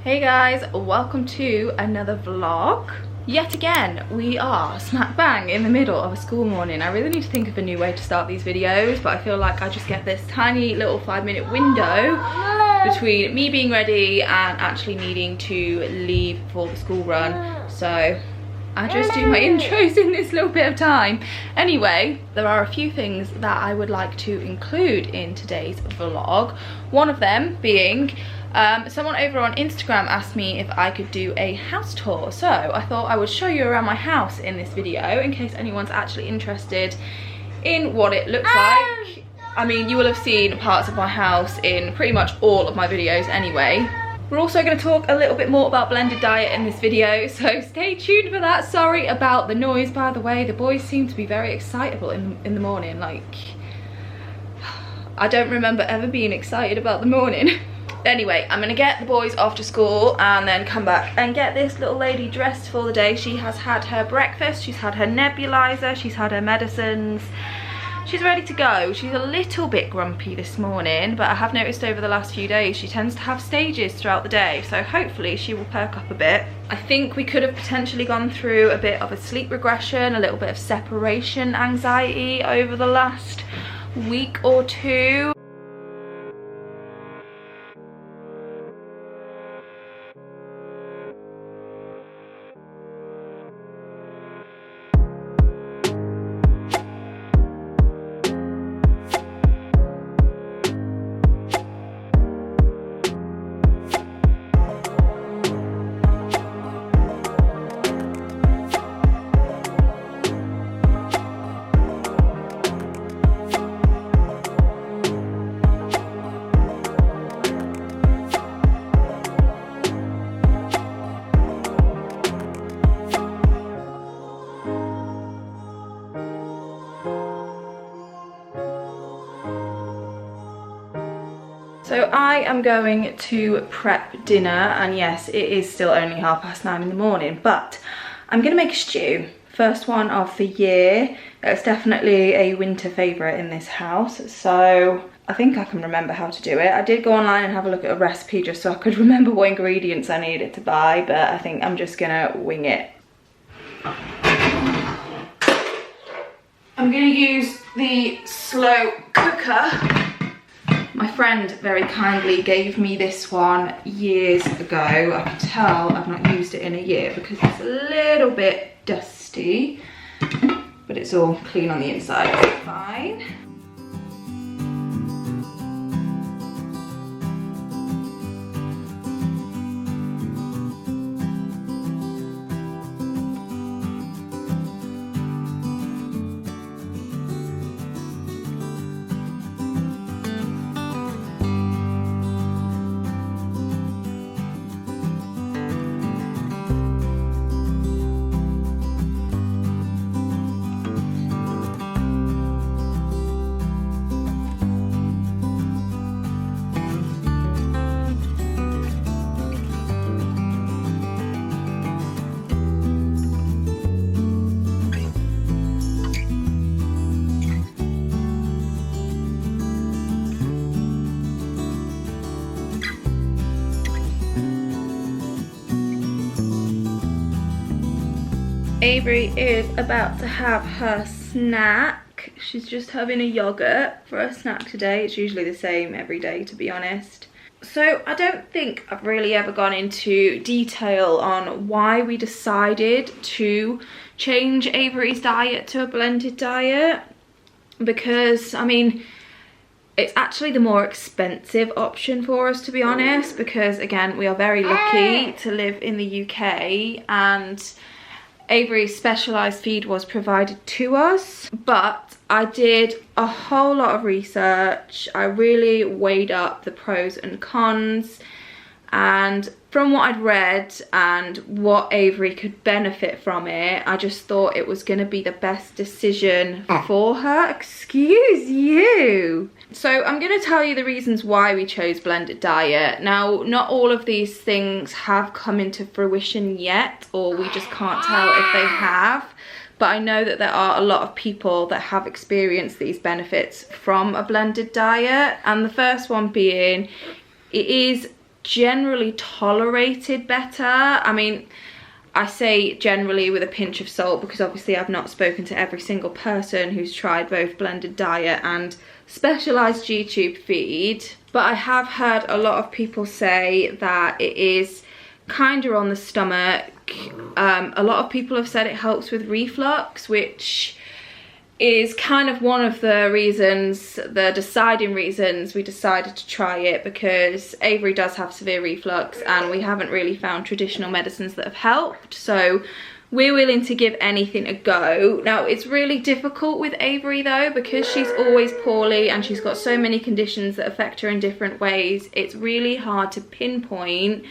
Hey guys, welcome to another vlog. Yet again, we are smack bang in the middle of a school morning. I really need to think of a new way to start these videos, but I feel like I just get this tiny little 5-minute window between me being ready and actually needing to leave for the school run. So I just do my intros in this little bit of time. Anyway, there are a few things that I would like to include in today's vlog. One of them being someone over on Instagram asked me if I could do a house tour, so I thought I would show you around my house in this video in case anyone's actually interested in what it looks like. I mean, you will have seen parts of my house in pretty much all of my videos anyway. We're also going to talk a little bit more about blended diet in this video, so stay tuned for that. Sorry about the noise, by the way. The boys seem to be very excitable in the morning. Like, I don't remember ever being excited about the morning. Anyway, I'm gonna get the boys off to school and then come back and get this little lady dressed for the day. She has had her breakfast, she's had her nebulizer, she's had her medicines. She's ready to go. She's a little bit grumpy this morning, but I have noticed over the last few days she tends to have stages throughout the day, so hopefully she will perk up a bit. I think we could have potentially gone through a bit of a sleep regression, a little bit of separation anxiety over the last week or two. So I am going to prep dinner, and yes, it is still only 9:30 in the morning, but I'm gonna make a stew. First one of the year. It's definitely a winter favourite in this house, so I think I can remember how to do it. I did go online and have a look at a recipe just so I could remember what ingredients I needed to buy, but I think I'm just gonna wing it. I'm gonna use the slow cooker. My friend very kindly gave me this one years ago. I can tell I've not used it in a year because it's a little bit dusty, but it's all clean on the inside, so fine. Avery is about to have her snack. She's just having a yogurt for her snack today. It's usually the same every day, to be honest. So I don't think I've really ever gone into detail on why we decided to change Avery's diet to a blended diet, because I mean, it's actually the more expensive option for us, to be honest, because again, we are very lucky to live in the UK and Avery's specialised feed was provided to us, but I did a whole lot of research. I really weighed up the pros and cons, and from what I'd read and what Avery could benefit from it, I just thought it was going to be the best decision for her. Excuse you. So I'm going to tell you the reasons why we chose blended diet. Now, not all of these things have come into fruition yet, or we just can't tell if they have. But I know that there are a lot of people that have experienced these benefits from a blended diet. And the first one being, it is generally tolerated better. I mean, I say generally with a pinch of salt because obviously I've not spoken to every single person who's tried both blended diet and specialised G-tube feed, but I have heard a lot of people say that it is kinder on the stomach. A lot of people have said it helps with reflux, which is kind of one of the reasons, the deciding reasons we decided to try it, because Avery does have severe reflux and we haven't really found traditional medicines that have helped, so we're willing to give anything a go. Now, it's really difficult with Avery though, because she's always poorly and she's got so many conditions that affect her in different ways. It's really hard to pinpoint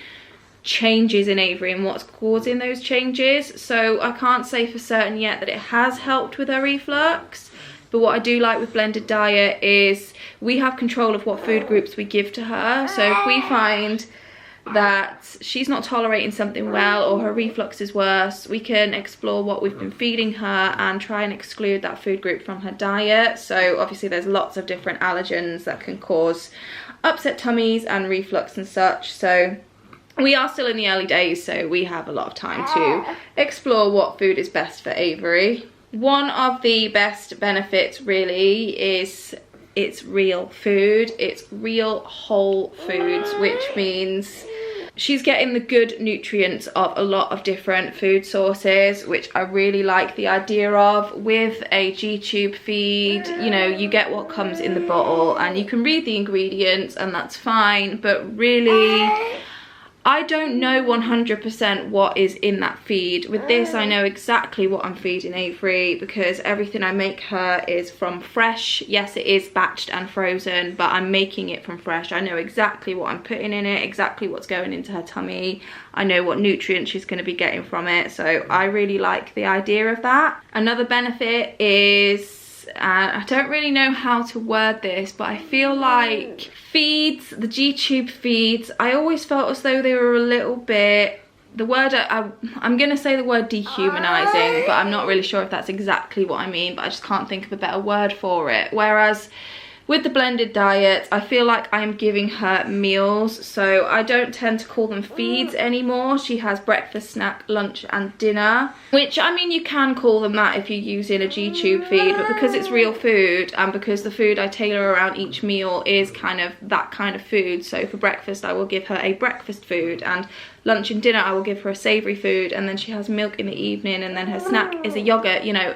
changes in Avery and what's causing those changes, so I can't say for certain yet that it has helped with her reflux. But what I do like with blended diet is we have control of what food groups we give to her. So if we find that she's not tolerating something well or her reflux is worse, we can explore what we've been feeding her and try and exclude that food group from her diet. So obviously there's lots of different allergens that can cause upset tummies and reflux and such, so we are still in the early days, so we have a lot of time to explore what food is best for Avery. One of the best benefits really is it's real food. It's real whole foods, which means she's getting the good nutrients of a lot of different food sources, which I really like the idea of. With a G-tube feed, you know, you get what comes in the bottle and you can read the ingredients and that's fine, but really I don't know 100% what is in that feed. With this, I know exactly what I'm feeding Avery because everything I make her is from fresh. Yes, it is batched and frozen, but I'm making it from fresh. I know exactly what I'm putting in it, exactly what's going into her tummy. I know what nutrients she's going to be getting from it, so I really like the idea of that. Another benefit is, I don't really know how to word this, but I feel like feeds, the G-tube feeds, I always felt as though they were a little bit, the word, I'm going to say the word dehumanizing, but I'm not really sure if that's exactly what I mean, but I just can't think of a better word for it. Whereas with the blended diet, I feel like I'm giving her meals, so I don't tend to call them feeds anymore. She has breakfast, snack, lunch and dinner, which, I mean, you can call them that if you're using a G-tube feed, but because it's real food and because the food I tailor around each meal is kind of that kind of food, so for breakfast I will give her a breakfast food, and lunch and dinner I will give her a savoury food, and then she has milk in the evening, and then her snack is a yogurt, you know.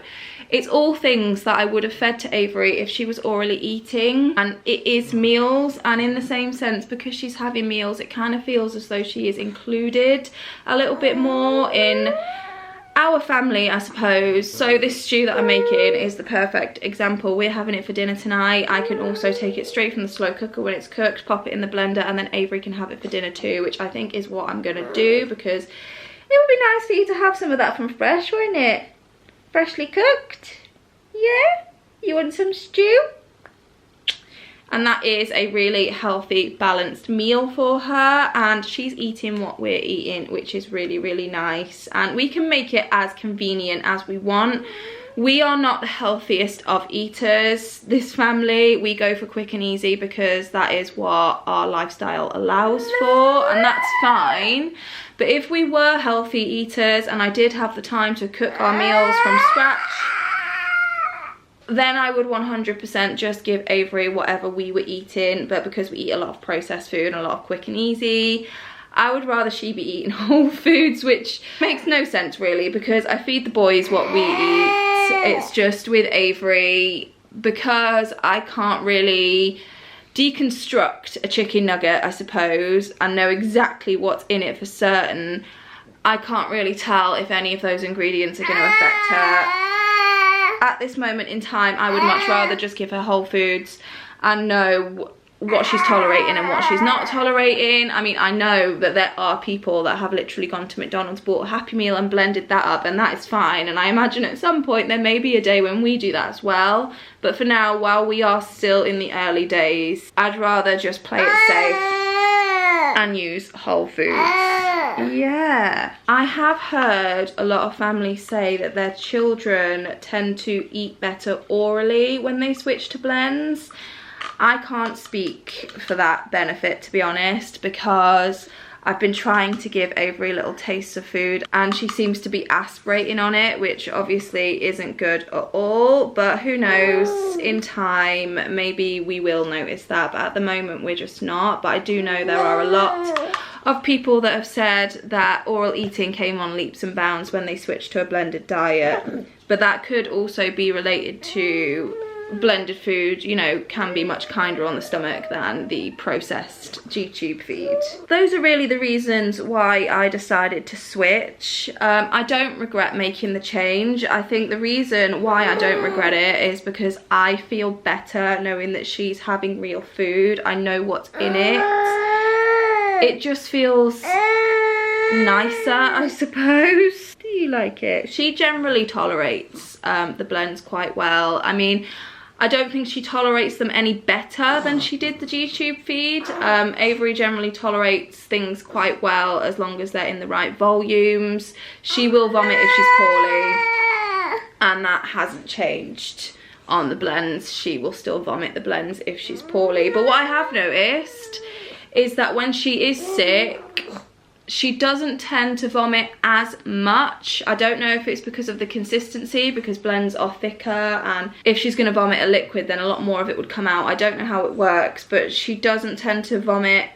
It's all things that I would have fed to Avery if she was orally eating, and it is meals, and in the same sense, because she's having meals, it kind of feels as though she is included a little bit more in our family, I suppose. So this stew that I'm making is the perfect example. We're having it for dinner tonight. I can also take it straight from the slow cooker when it's cooked, pop it in the blender, and then Avery can have it for dinner too, which I think is what I'm gonna do, because it would be nice for you to have some of that from fresh, wouldn't it? Freshly cooked, yeah? You want some stew? And that is a really healthy, balanced meal for her, and she's eating what we're eating, which is really, really nice. And we can make it as convenient as we want. We are not the healthiest of eaters, this family. We go for quick and easy because that is what our lifestyle allows for, and that's fine. But if we were healthy eaters and I did have the time to cook our meals from scratch, then I would 100% just give Avery whatever we were eating. But because we eat a lot of processed food and a lot of quick and easy, I would rather she be eating whole foods, which makes no sense really, because I feed the boys what we eat. It's just with Avery, because I can't really deconstruct a chicken nugget, I suppose, and know exactly what's in it for certain. I can't really tell if any of those ingredients are going to affect her. At this moment in time, I would much rather just give her whole foods and know what she's tolerating and what she's not tolerating. I mean, I know that there are people that have literally gone to McDonald's, bought a Happy Meal and blended that up, and that is fine, and I imagine at some point there may be a day when we do that as well. But for now, while we are still in the early days, I'd rather just play it safe and use whole foods. Yeah, I have heard a lot of families say that their children tend to eat better orally when they switch to blends. I can't speak for that benefit, to be honest, because I've been trying to give Avery little tastes of food and she seems to be aspirating on it, which obviously isn't good at all, but who knows, in time maybe we will notice that, but at the moment we're just not. But I do know there are a lot of people that have said that oral eating came on leaps and bounds when they switched to a blended diet, but that could also be related to blended food, you know, can be much kinder on the stomach than the processed G-tube feed. Those are really the reasons why I decided to switch. I don't regret making the change. I think the reason why I don't regret it is because I feel better knowing that she's having real food. I know what's in it. It just feels nicer, I suppose. Do you like it? She generally tolerates the blends quite well. I mean, I don't think she tolerates them any better than she did the G-tube feed. Avery generally tolerates things quite well as long as they're in the right volumes. She will vomit if she's poorly, and that hasn't changed on the blends. She will still vomit the blends if she's poorly. But what I have noticed is that when she is sick, she doesn't tend to vomit as much. I don't know if it's because of the consistency, because blends are thicker, and if she's going to vomit a liquid then a lot more of it would come out. I don't know how it works, but she doesn't tend to vomit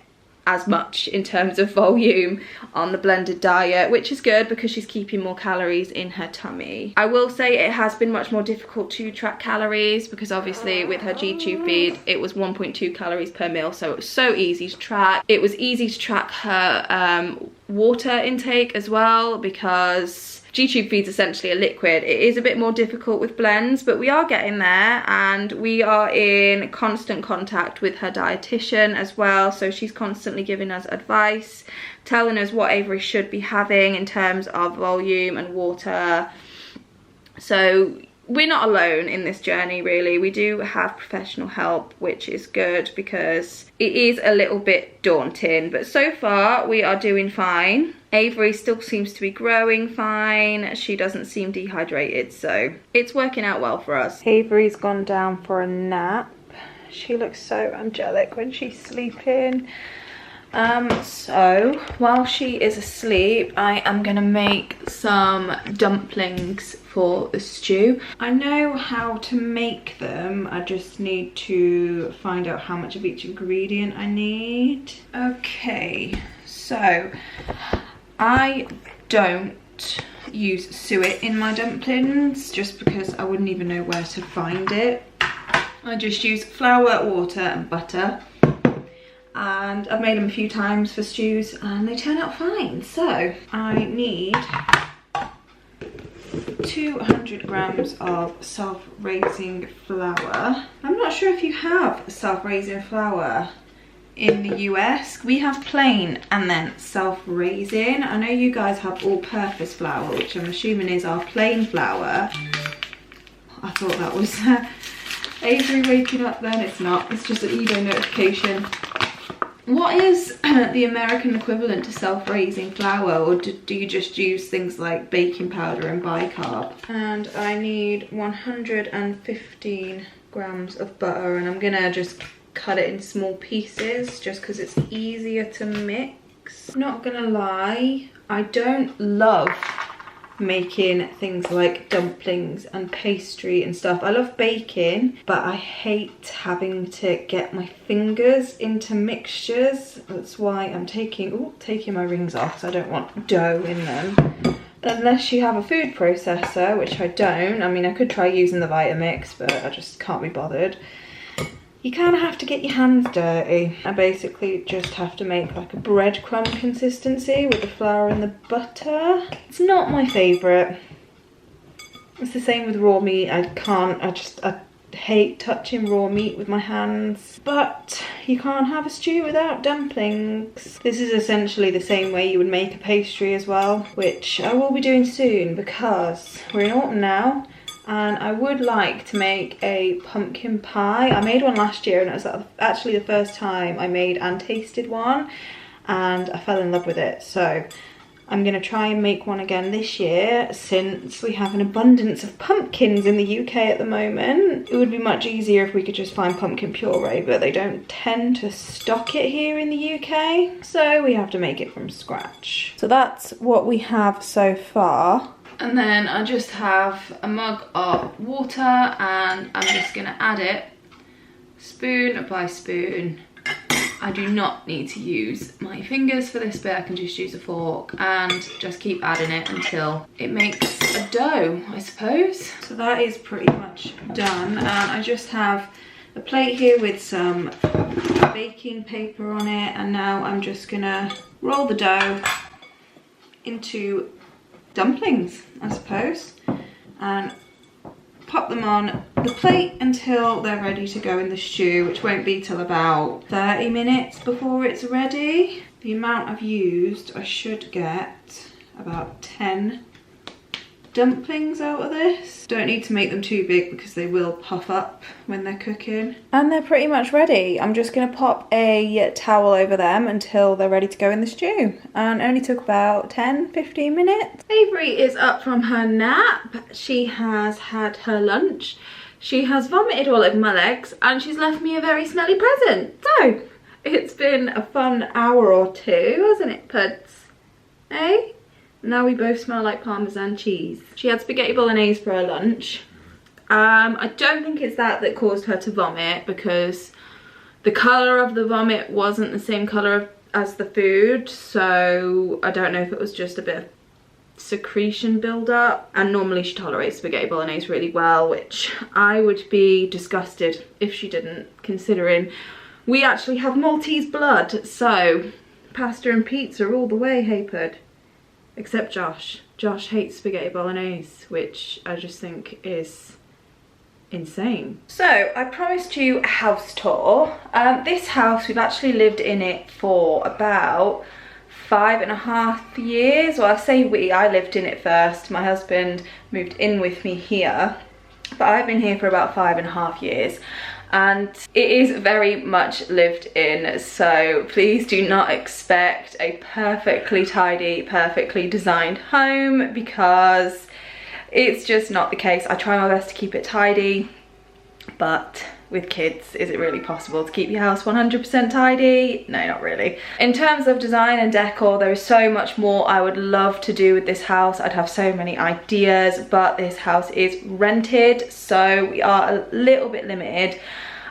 as much in terms of volume on the blended diet, which is good because she's keeping more calories in her tummy. I will say it has been much more difficult to track calories because obviously with her G-tube feed it was 1.2 calories per meal, so it was so easy to track. It was easy to track her water intake as well because G-tube feed's essentially a liquid. It is a bit more difficult with blends, but we are getting there, and we are in constant contact with her dietitian as well, so she's constantly giving us advice, telling us what Avery should be having in terms of volume and water. So we're not alone in this journey really. We do have professional help, which is good because it is a little bit daunting, but so far we are doing fine. Avery still seems to be growing fine. She doesn't seem dehydrated, so it's working out well for us. Avery's gone down for a nap. She looks so angelic when she's sleeping. So while she is asleep, I am gonna make some dumplings for the stew. I know how to make them, I just need to find out how much of each ingredient I need. Okay, so I don't use suet in my dumplings just because I wouldn't even know where to find it. I just use flour, water and butter. And I've made them a few times for stews and they turn out fine. So I need 200 grams of self-raising flour. I'm not sure if you have self-raising flour in the US. We have plain and then self-raising. I know you guys have all-purpose flour, which I'm assuming is our plain flour. I thought that was Avery waking up then. It's not, it's just an eBay notification. What is the American equivalent to self-raising flour, or do you just use things like baking powder and bicarb? And I need 115 grams of butter, and I'm gonna just cut it in small pieces just because it's easier to mix. Not gonna lie, I don't love making things like dumplings and pastry and stuff. I love baking, but I hate having to get my fingers into mixtures. That's why I'm taking my rings off because I don't want dough in them. Unless you have a food processor, which I don't. I mean, I could try using the Vitamix, but I just can't be bothered. You kind of have to get your hands dirty. I basically just have to make like a breadcrumb consistency with the flour and the butter. It's not my favourite. It's the same with raw meat. I hate touching raw meat with my hands. But you can't have a stew without dumplings. This is essentially the same way you would make a pastry as well, which I will be doing soon because we're in autumn now. And I would like to make a pumpkin pie. I made one last year and it was actually the first time I made and tasted one, and I fell in love with it. So I'm going to try and make one again this year since we have an abundance of pumpkins in the UK at the moment. It would be much easier if we could just find pumpkin puree, but they don't tend to stock it here in the UK, so we have to make it from scratch. So that's what we have so far. And then I just have a mug of water and I'm just going to add it spoon by spoon. I do not need to use my fingers for this bit, I can just use a fork and just keep adding it until it makes a dough, I suppose. So that is pretty much done, and I just have a plate here with some baking paper on it, and now I'm just gonna roll the dough into dumplings, I suppose, and pop them on the plate until they're ready to go in the stew, which won't be till about 30 minutes before it's ready. The amount I've used, I should get about 10 dumplings out of this. Don't need to make them too big because they will puff up when they're cooking. And they're pretty much ready. I'm just gonna pop a towel over them until they're ready to go in the stew. And it only took about 10-15 minutes. Avery is up from her nap. She has had her lunch. She has vomited all over my legs and she's left me a very smelly present. So it's been a fun hour or two, hasn't it, Puds? Eh? Now we both smell like Parmesan cheese. She had spaghetti bolognese for her lunch. I don't think it's that caused her to vomit, because the colour of the vomit wasn't the same colour as the food, so I don't know if it was just a bit of secretion build-up. And normally she tolerates spaghetti bolognese really well, which I would be disgusted if she didn't, considering we actually have Maltese blood, so pasta and pizza all the way, hey Pud. Except Josh. Josh hates spaghetti bolognese, which I just think is insane. So I promised you a house tour. This house, we've actually lived in it for about 5.5 years. Well, I say we, I lived in it first. My husband moved in with me here, but I've been here for about 5.5 years. And it is very much lived in, so please do not expect a perfectly tidy, perfectly designed home, because it's just not the case. I try my best to keep it tidy, but with kids, is it really possible to keep your house 100% tidy? No, not really. In terms of design and decor, there is so much more I would love to do with this house. I'd have so many ideas, but this house is rented, so we are a little bit limited.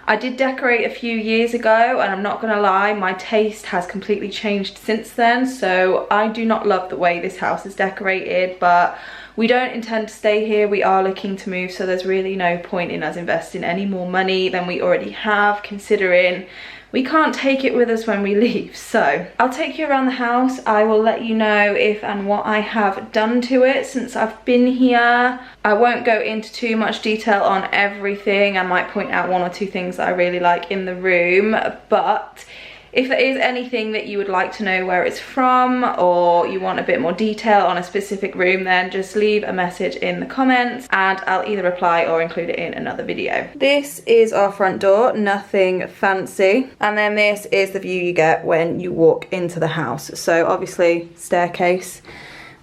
I did decorate a few years ago, and I'm not gonna lie, my taste has completely changed since then, so I do not love the way this house is decorated, but we don't intend to stay here. We are looking to move, so there's really no point in us investing any more money than we already have, considering we can't take it with us when we leave. So I'll take you around the house. I will let you know if and what I have done to it since I've been here. I won't go into too much detail on everything. I might point out 1 or 2 things that I really like in the room, but if there is anything that you would like to know where it's from, or you want a bit more detail on a specific room, then just leave a message in the comments and I'll either reply or include it in another video. This is our front door, nothing fancy. And then this is the view you get when you walk into the house. So obviously staircase.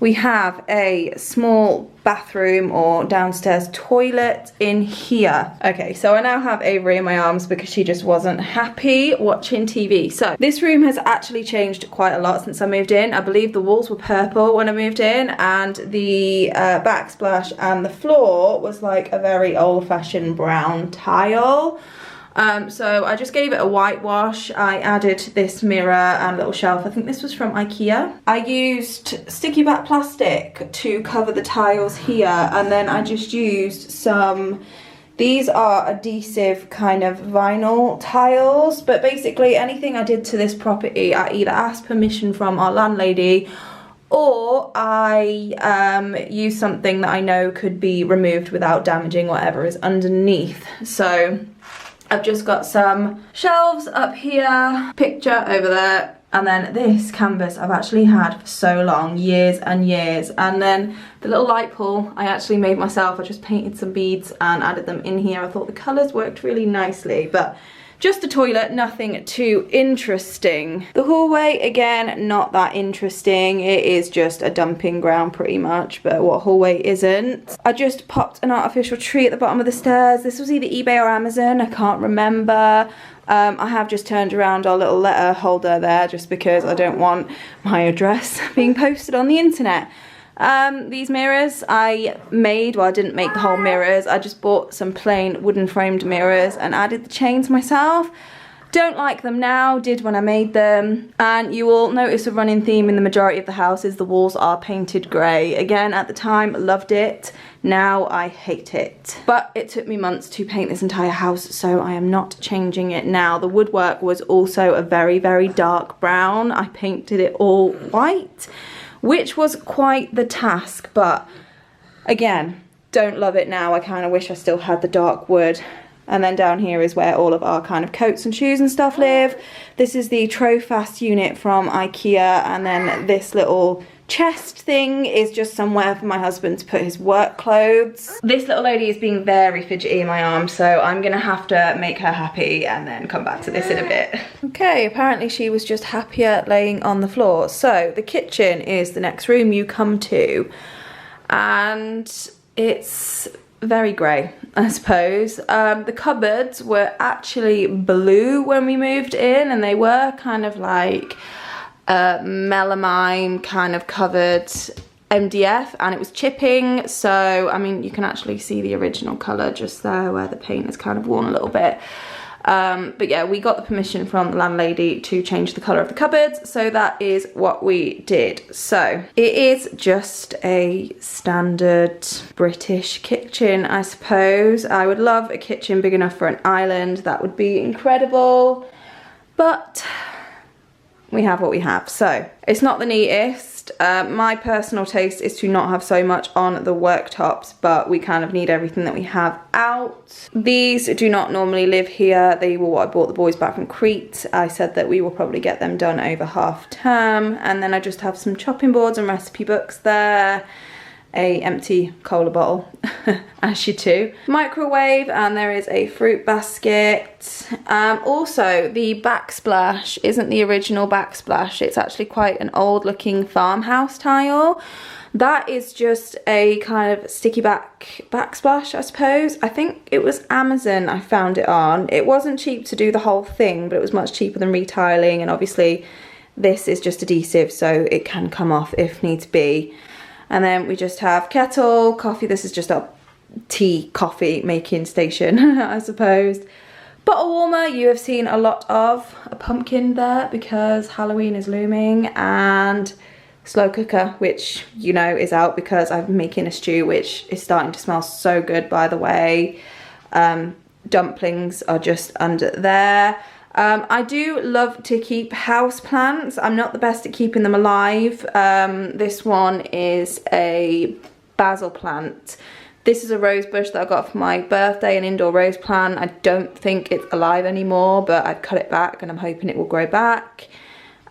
We have a small bathroom or downstairs toilet in here. Okay, so I now have Avery in my arms because she just wasn't happy watching TV. So this room has actually changed quite a lot since I moved in. I believe the walls were purple when I moved in, and the backsplash and the floor was like a very old-fashioned brown tile. So I just gave it a whitewash. I added this mirror and little shelf. I think this was from IKEA. I used sticky back plastic to cover the tiles here, and then I just used some, these are adhesive kind of vinyl tiles, but basically anything I did to this property, I either asked permission from our landlady, or I used something that I know could be removed without damaging whatever is underneath. So I've just got some shelves up here, picture over there, and then this canvas I've actually had for so long, years and years. And then the little light pole I actually made myself. I just painted some beads and added them in here. I thought the colours worked really nicely, but Just a toilet, nothing too interesting. The hallway, again, not that interesting. It is just a dumping ground pretty much, but what hallway isn't? I just popped an artificial tree at the bottom of the stairs. This was either eBay or Amazon, I can't remember. I have just turned around our little letter holder there just because I don't want my address being posted on the internet. These mirrors I made, well I didn't make the whole mirrors, I just bought some plain wooden framed mirrors and added the chains myself. Don't like them now, did when I made them. And you will notice a running theme in the majority of the houses, the walls are painted grey. Again, at the time, loved it. Now I hate it. But it took me months to paint this entire house, so I am not changing it now. The woodwork was also a very, very dark brown. I painted it all white, which was quite the task, but again, don't love it now. I kind of wish I still had the dark wood. And then down here is where all of our kind of coats and shoes and stuff live. This is the Trofast unit from IKEA, and then this little chest thing is just somewhere for my husband to put his work clothes. This little lady is being very fidgety in my arm, so I'm gonna have to make her happy and then come back to this in a bit. Okay, apparently she was just happier laying on the floor. So the kitchen is the next room you come to, and it's very grey, I suppose. The cupboards were actually blue when we moved in, and they were kind of like melamine kind of covered MDF, and it was chipping, so I mean you can actually see the original colour just there where the paint is kind of worn a little bit. But yeah, we got the permission from the landlady to change the colour of the cupboards, so that is what we did. So it is just a standard British kitchen, I suppose. I would love a kitchen big enough for an island, that would be incredible, but we have what we have. So it's not the neatest. My personal taste is to not have so much on the worktops, but we kind of need everything that we have out. These do not normally live here. They were what I bought the boys back from Crete. I said that we will probably get them done over half term. And then I just have some chopping boards and recipe books there. A empty cola bottle, as you do. Microwave, and there is a fruit basket. Also, the backsplash isn't the original backsplash. It's actually quite an old looking farmhouse tile. That is just a kind of sticky backsplash, I suppose. I think it was Amazon I found it on. It wasn't cheap to do the whole thing, but it was much cheaper than retiling, and obviously this is just adhesive, so it can come off if needs be. And then we just have kettle, coffee. This is just a tea coffee making station, I suppose. Bottle warmer, you have seen a lot of. A pumpkin there because Halloween is looming, and slow cooker, which you know is out because I'm making a stew, which is starting to smell so good, by the way. Dumplings are just under there. I do love to keep house plants. I'm not the best at keeping them alive. This one is a basil plant. This is a rose bush that I got for my birthday, an indoor rose plant. I don't think it's alive anymore, but I've cut it back and I'm hoping it will grow back.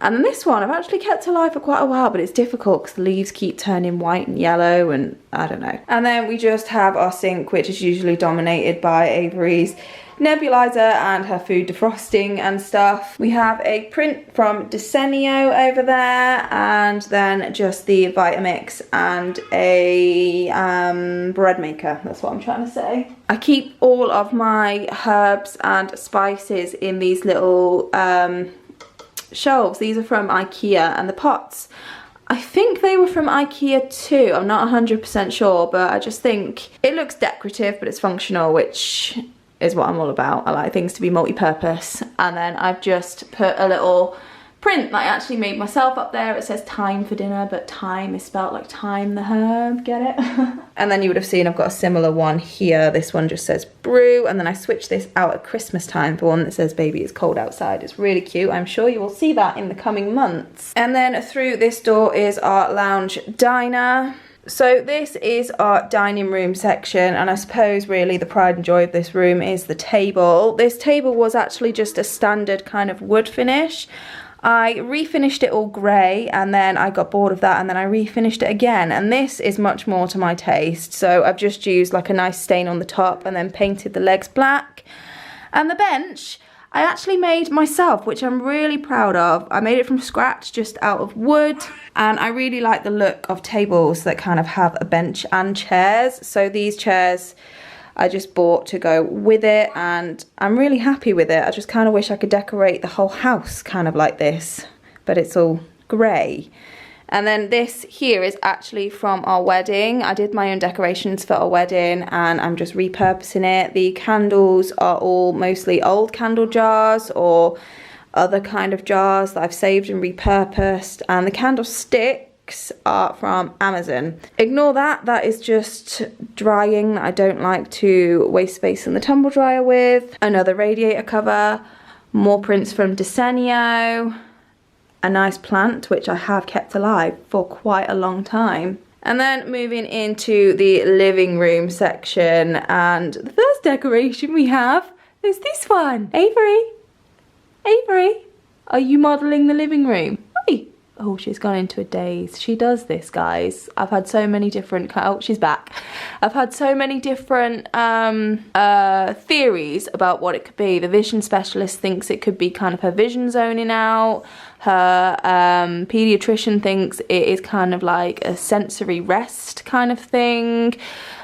And then this one I've actually kept alive for quite a while, but it's difficult because the leaves keep turning white and yellow and I don't know. And then we just have our sink, which is usually dominated by Avery's nebulizer and her food defrosting and stuff. We have a print from Desenio over there, and then just the Vitamix and a bread maker. That's what I'm trying to say. I keep all of my herbs and spices in these little shelves. These are from IKEA, and the pots, I think they were from IKEA too. I'm not 100% sure, but I just think it looks decorative, but it's functional, which is what I'm all about. I like things to be multi-purpose. And then I've just put a little print that I actually made myself up there. It says time for dinner, but time is spelled like time the herb, get it? And then you would have seen I've got a similar one here. This one just says brew, and then I switched this out at Christmas time for one that says baby it's cold outside. It's really cute. I'm sure you will see that in the coming months. And then through this door is our lounge diner. So this is our dining room section, and I suppose really the pride and joy of this room is the table. This table was actually just a standard kind of wood finish. I refinished it all grey, and then I got bored of that, and then I refinished it again, and this is much more to my taste. So I've just used like a nice stain on the top and then painted the legs black. And the bench, I actually made myself, which I'm really proud of. I made it from scratch, just out of wood. And I really like the look of tables that kind of have a bench and chairs. So these chairs I just bought to go with it, and I'm really happy with it. I just kind of wish I could decorate the whole house kind of like this, but it's all grey. And then this here is actually from our wedding. I did my own decorations for our wedding and I'm just repurposing it. The candles are all mostly old candle jars or other kind of jars that I've saved and repurposed. And the candlesticks are from Amazon. Ignore that, that is just drying. I don't like to waste space in the tumble dryer with. Another radiator cover, more prints from Desenio. A nice plant, which I have kept alive for quite a long time. And then moving into the living room section, and the first decoration we have is this one. Avery, Avery, are you modelling the living room? Hey. Oh, she's gone into a daze. She does this, guys. I've had so many different, oh, she's back. I've had so many different theories about what it could be. The vision specialist thinks it could be kind of her vision zoning out. Her pediatrician thinks it is kind of like a sensory rest kind of thing.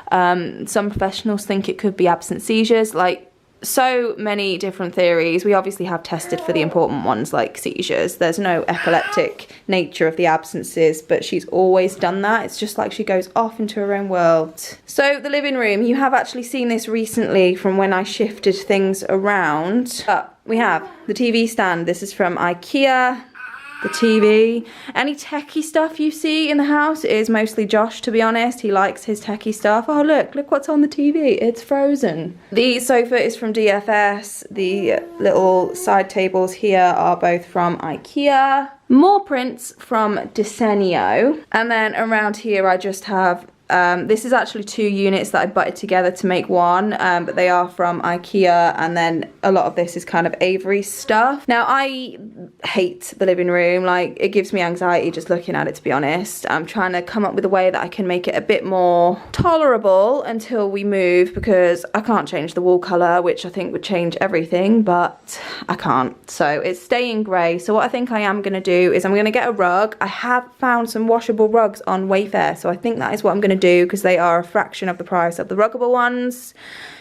Some professionals think it could be absent seizures. Like, so many different theories. We obviously have tested for the important ones like seizures. There's no epileptic nature of the absences, but she's always done that. It's just like she goes off into her own world. So the living room, you have actually seen this recently from when I shifted things around. But we have the TV stand. This is from IKEA. The TV. Any techie stuff you see in the house is mostly Josh, to be honest. He likes his techie stuff. Oh, look what's on the TV. It's Frozen. The sofa is from DFS. The little side tables here are both from IKEA. More prints from Desenio. And then around here I just have this is actually 2 units that I butted together to make one, but they are from IKEA, and then a lot of this is kind of Avery stuff. Now, I hate the living room. Like, it gives me anxiety just looking at it, to be honest. I'm trying to come up with a way that I can make it a bit more tolerable until we move, because I can't change the wall colour, which I think would change everything, but I can't. So it's staying grey. So what I think I am going to do is I'm going to get a rug. I have found some washable rugs on Wayfair, so I think that is what I'm going to do, because they are a fraction of the price of the ruggable ones.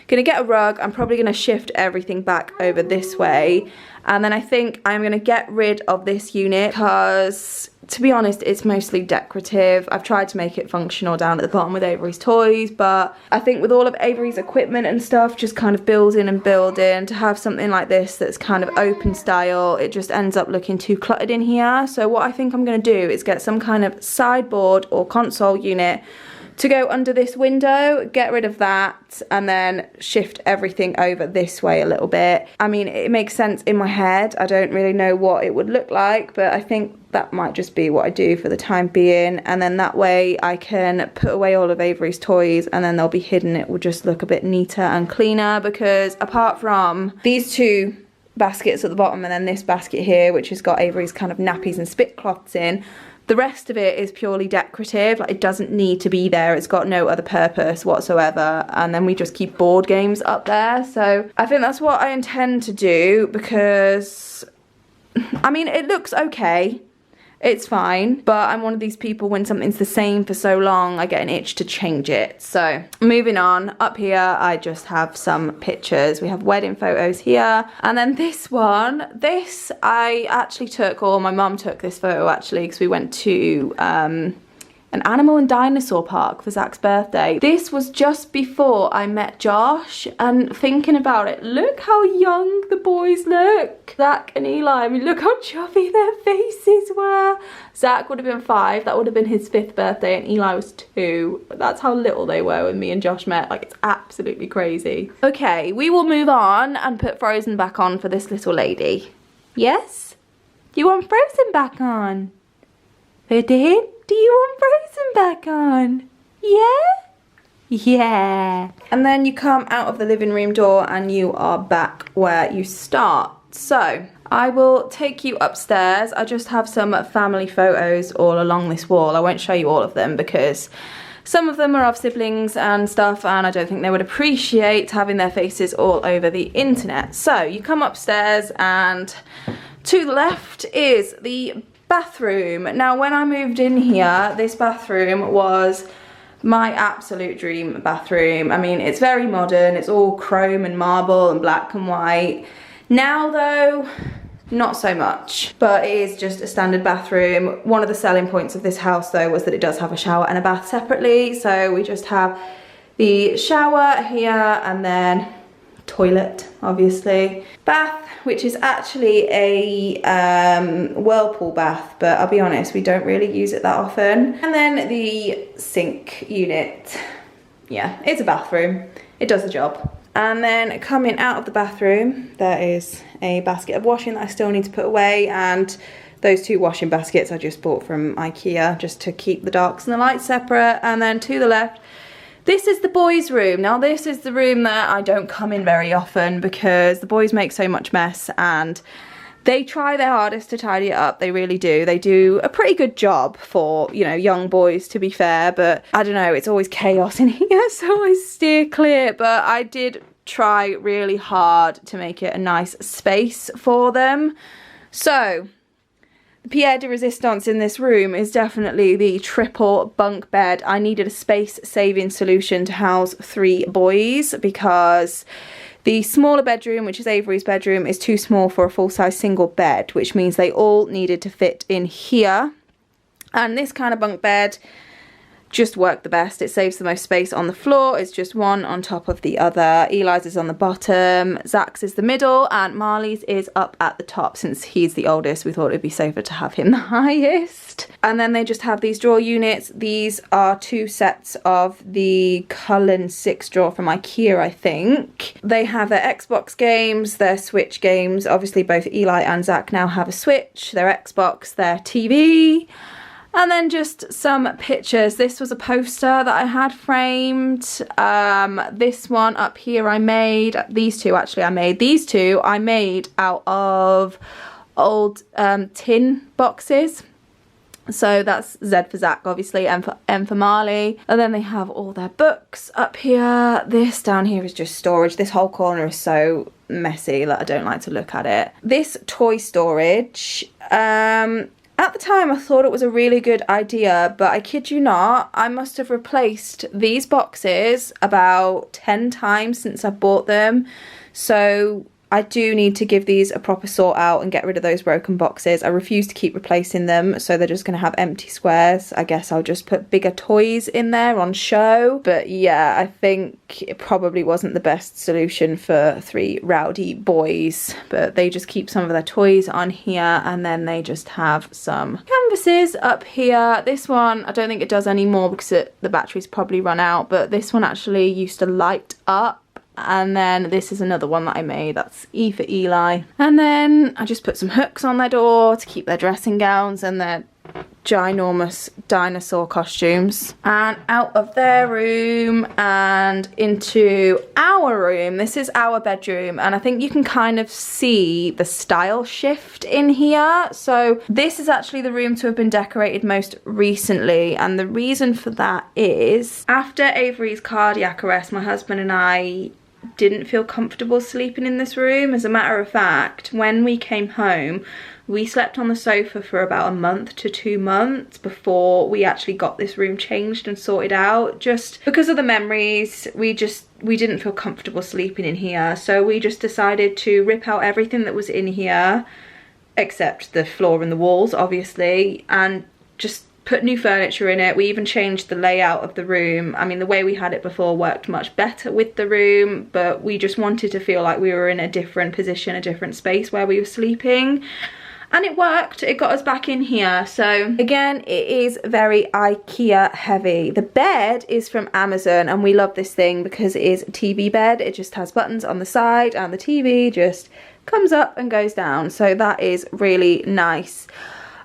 Gonna get a rug. I'm probably gonna shift everything back over this way, and then I think I'm gonna get rid of this unit because, to be honest, it's mostly decorative. I've tried to make it functional down at the bottom with Avery's toys, but I think with all of Avery's equipment and stuff just kind of building and building, to have something like this that's kind of open style, it just ends up looking too cluttered in here. So what I think I'm gonna do is get some kind of sideboard or console unit to go under this window, get rid of that, and then shift everything over this way a little bit. I mean, it makes sense in my head. I don't really know what it would look like, but I think that might just be what I do for the time being. And then that way I can put away all of Avery's toys, and then they'll be hidden. It will just look a bit neater and cleaner, because apart from these 2 baskets at the bottom and then this basket here, which has got Avery's kind of nappies and spit cloths in, the rest of it is purely decorative. Like, it doesn't need to be there. It's got no other purpose whatsoever. And then we just keep board games up there. So I think that's what I intend to do, because, I mean, it looks okay. It's fine, but I'm one of these people, when something's the same for so long, I get an itch to change it. So moving on, up here I just have some pictures. We have wedding photos here, and then this one, this I actually took, or my mum took this photo actually, because we went to an animal and dinosaur park for Zach's birthday. This was just before I met Josh, and thinking about it, look how young the boys look. Zach and Eli, I mean, look how chubby their faces were. Zach would have been 5, that would have been his 5th birthday, and Eli was 2. But that's how little they were when me and Josh met. Like, it's absolutely crazy. Okay, we will move on and put Frozen back on for this little lady. Yes? Do you want Frozen back on? Put it? Do you want Frozen back on? Yeah? Yeah. And then you come out of the living room door and you are back where you start. So I will take you upstairs. I just have some family photos all along this wall. I won't show you all of them because some of them are of siblings and stuff, and I don't think they would appreciate having their faces all over the internet. So you come upstairs, and to the left is the bathroom. Now, when I moved in here, this bathroom was my absolute dream bathroom. I mean, it's very modern, it's all chrome and marble and black and white. Now though, not so much, but it is just a standard bathroom. One of the selling points of this house though was that it does have a shower and a bath separately, so we just have the shower here and then toilet, obviously. Bath, which is actually a whirlpool bath, but I'll be honest, we don't really use it that often. And then the sink unit. Yeah, it's a bathroom. It does the job. And then coming out of the bathroom, there is a basket of washing that I still need to put away, and those two washing baskets I just bought from IKEA just to keep the darks and the lights separate. And then to the left, this is the boys' room. Now this is the room that I don't come in very often because the boys make so much mess, and they try their hardest to tidy it up. They really do. They do a pretty good job for, you know, young boys, to be fair, but I don't know, it's always chaos in here, so I steer clear. But I did try really hard to make it a nice space for them. So the pièce de résistance in this room is definitely the triple bunk bed. I needed a space-saving solution to house 3 boys because the smaller bedroom, which is Avery's bedroom, is too small for a full-size single bed, which means they all needed to fit in here. And this kind of bunk bed just worked the best. It saves the most space on the floor. It's just one on top of the other. Eli's is on the bottom, Zach's is the middle, and Marley's is up at the top. Since he's the oldest, we thought it'd be safer to have him the highest. And then they just have these drawer units. These are 2 sets of the Cullen 6 drawer from IKEA, I think. They have their Xbox games, their Switch games. Obviously both Eli and Zach now have a Switch, their Xbox, their TV. And then just some pictures. This was a poster that I had framed. This one up here I made. These two actually I made. These two I made out of old tin boxes. So that's Z for Zach, obviously, and for M for Marley. And then they have all their books up here. This down here is just storage. This whole corner is so messy that I don't like to look at it. This toy storage, at the time I thought it was a really good idea, but I kid you not, I must have replaced these boxes about 10 times since I bought them. So I do need to give these a proper sort out and get rid of those broken boxes. I refuse to keep replacing them, so they're just going to have empty squares. I guess I'll just put bigger toys in there on show. But yeah, I think it probably wasn't the best solution for 3 rowdy boys. But they just keep some of their toys on here, and then they just have some canvases up here. This one, I don't think it does anymore because the battery's probably run out, but this one actually used to light up. And then this is another one that I made, that's E for Eli. And then I just put some hooks on their door to keep their dressing gowns and their ginormous dinosaur costumes. And out of their room and into our room. This is our bedroom, and I think you can kind of see the style shift in here. So this is actually the room to have been decorated most recently, and the reason for that is after Avery's cardiac arrest, my husband and I didn't feel comfortable sleeping in this room. As a matter of fact, when we came home, we slept on the sofa for about a month to 2 months before we actually got this room changed and sorted out. Just because of the memories, we didn't feel comfortable sleeping in here. So we just decided to rip out everything that was in here, except the floor and the walls, obviously, and just put new furniture in it. We even changed the layout of the room. I mean, the way we had it before worked much better with the room, but we just wanted to feel like we were in a different position, a different space where we were sleeping. And it worked. It got us back in here. So again, it is very IKEA heavy. The bed is from Amazon, and we love this thing because it is a TV bed. It just has buttons on the side, and the TV just comes up and goes down. So that is really nice.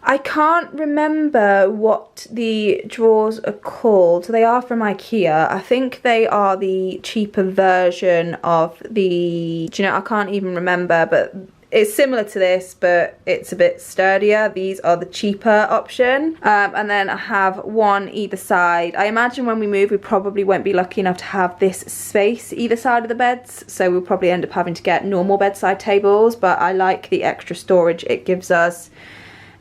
I can't remember what the drawers are called. They are from IKEA. I think they are the cheaper version of the, do you know, I can't even remember, but it's similar to this, but it's a bit sturdier. These are the cheaper option. And then I have one either side. I imagine when we move, we probably won't be lucky enough to have this space either side of the beds, so we'll probably end up having to get normal bedside tables, but I like the extra storage it gives us.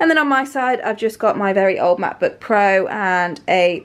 And then on my side, I've just got my very old MacBook Pro and a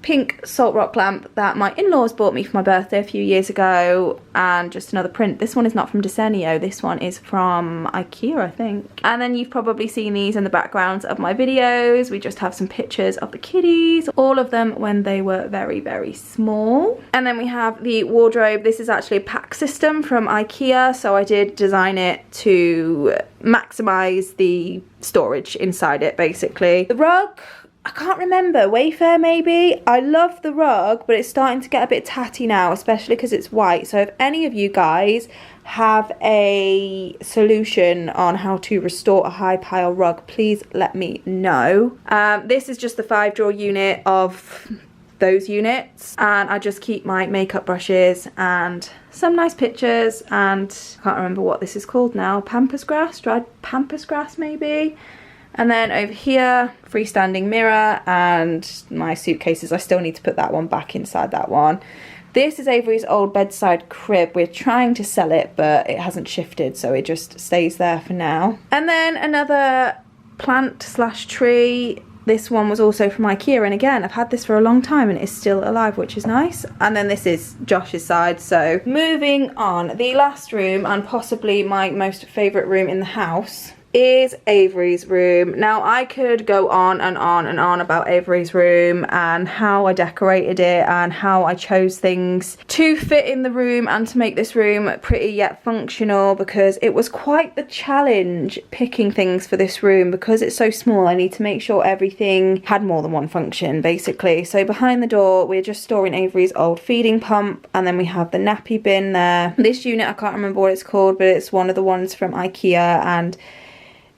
pink salt rock lamp that my in-laws bought me for my birthday a few years ago, and just another print. This one is not from Desenio, this one is from IKEA, I think. And then you've probably seen these in the backgrounds of my videos. We just have some pictures of the kitties, all of them when they were very, very small. And then we have the wardrobe. This is actually a pack system from IKEA, so I did design it to maximize the storage inside it, basically. The rug, I can't remember, Wayfair maybe? I love the rug, but it's starting to get a bit tatty now, especially because it's white. So if any of you guys have a solution on how to restore a high pile rug, please let me know. This is just the 5-drawer unit of those units, and I just keep my makeup brushes and some nice pictures, and I can't remember what this is called now, pampas grass, dried pampas grass maybe. And then over here, freestanding mirror and my suitcases. I still need to put that one back inside that one. This is Avery's old bedside crib. We're trying to sell it, but it hasn't shifted, so it just stays there for now. And then another plant slash tree. This one was also from IKEA, and again, I've had this for a long time and it's still alive, which is nice. And then this is Josh's side. So moving on, the last room, and possibly my most favourite room in the house, is Avery's room. Now I could go on and on and on about Avery's room and how I decorated it and how I chose things to fit in the room and to make this room pretty yet functional, because it was quite the challenge picking things for this room. Because it's so small, I need to make sure everything had more than one function, basically. So behind the door, we're just storing Avery's old feeding pump, and then we have the nappy bin there. This unit, I can't remember what it's called, but it's one of the ones from IKEA, and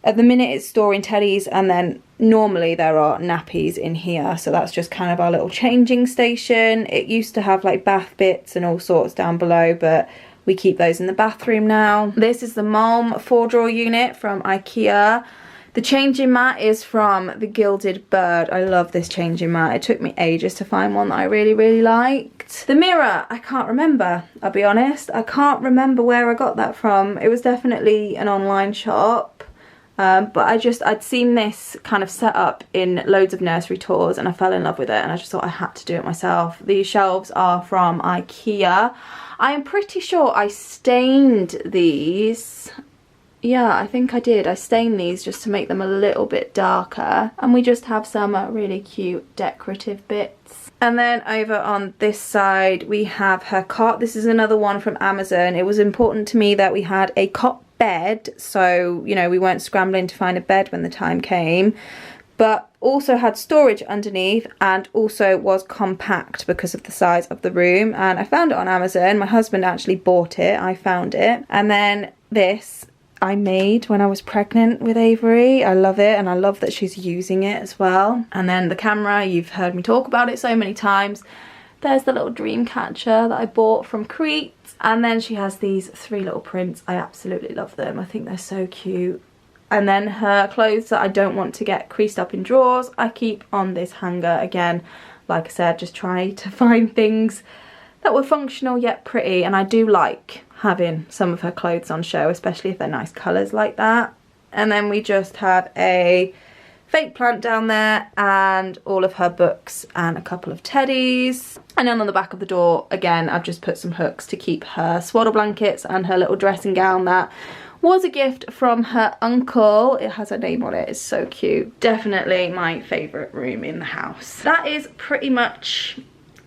at the minute it's storing teddies, and then normally there are nappies in here, so that's just kind of our little changing station. It used to have like bath bits and all sorts down below, but we keep those in the bathroom now. This is the Malm 4-drawer unit from IKEA. The changing mat is from the Gilded Bird. I love this changing mat. It took me ages to find one that I really, really liked. The mirror, I can't remember, I'll be honest. I can't remember where I got that from. It was definitely an online shop. But I'd seen this kind of set up in loads of nursery tours, and I fell in love with it, and I just thought I had to do it myself. These shelves are from IKEA. I am pretty sure I stained these. Yeah, I think I did. I stained these just to make them a little bit darker. And we just have some really cute decorative bits. And then over on this side we have her cot. This is another one from Amazon. It was important to me that we had a cot bed, so you know we weren't scrambling to find a bed when the time came, but also had storage underneath, and also was compact because of the size of the room. And I found it on Amazon. My husband actually bought it, I found it. And then this I made when I was pregnant with Avery. I love it, and I love that she's using it as well. And then the camera, you've heard me talk about it so many times. There's the little dream catcher that I bought from Crete. And then she has these 3 little prints. I absolutely love them. I think they're so cute. And then her clothes that I don't want to get creased up in drawers, I keep on this hanger. Again, like I said, just try to find things that were functional yet pretty. And I do like having some of her clothes on show, especially if they're nice colours like that. And then we just have a fake plant down there, and all of her books and a couple of teddies. And then on the back of the door, again, I've just put some hooks to keep her swaddle blankets and her little dressing gown that was a gift from her uncle. It has her name on it. It's so cute. Definitely my favourite room in the house. That is pretty much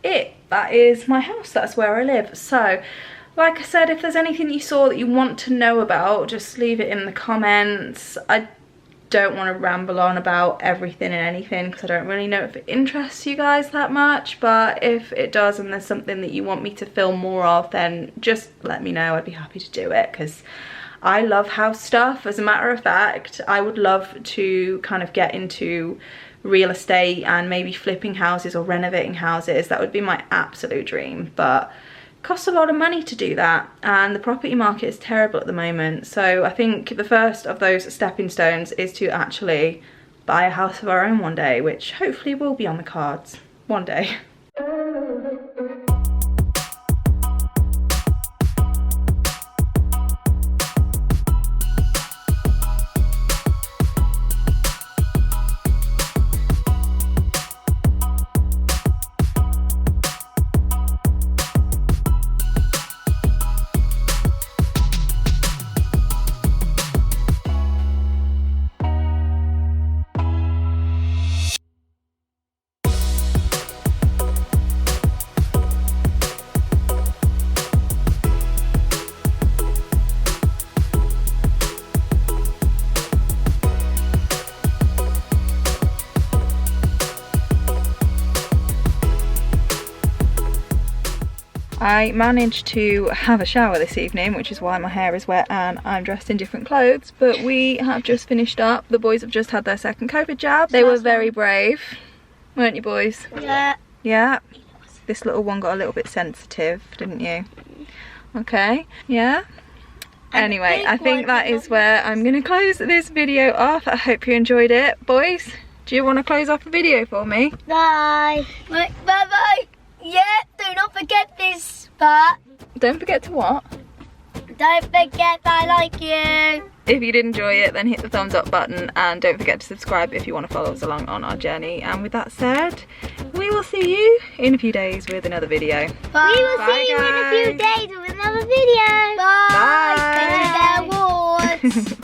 it. That is my house. That's where I live. So like I said, if there's anything you saw that you want to know about, just leave it in the comments. I don't want to ramble on about everything and anything because I don't really know if it interests you guys that much, but if it does and there's something that you want me to film more of, then just let me know. I'd be happy to do it because I love house stuff. As a matter of fact, I would love to kind of get into real estate and maybe flipping houses or renovating houses. That would be my absolute dream, but costs a lot of money to do that, and the property market is terrible at the moment. So I think the first of those stepping stones is to actually buy a house of our own one day, which hopefully will be on the cards one day. I managed to have a shower this evening, which is why my hair is wet and I'm dressed in different clothes, but we have just finished up. The boys have just had their second COVID jab. They were very brave, weren't you boys? Yeah. Yeah? This little one got a little bit sensitive, didn't you? Okay, yeah? Anyway, I think that is where I'm going to close this video off. I hope you enjoyed it. Boys, do you want to close off the video for me? Bye. Bye-bye. Yeah, do not forget this part. Don't forget to what? Don't forget I like you. If you did enjoy it, then hit the thumbs up button, and don't forget to subscribe if you want to follow us along on our journey. And with that said, we will see you in a few days with another video. Bye. We will see you in a few days with another video. Bye. Bye. Bye.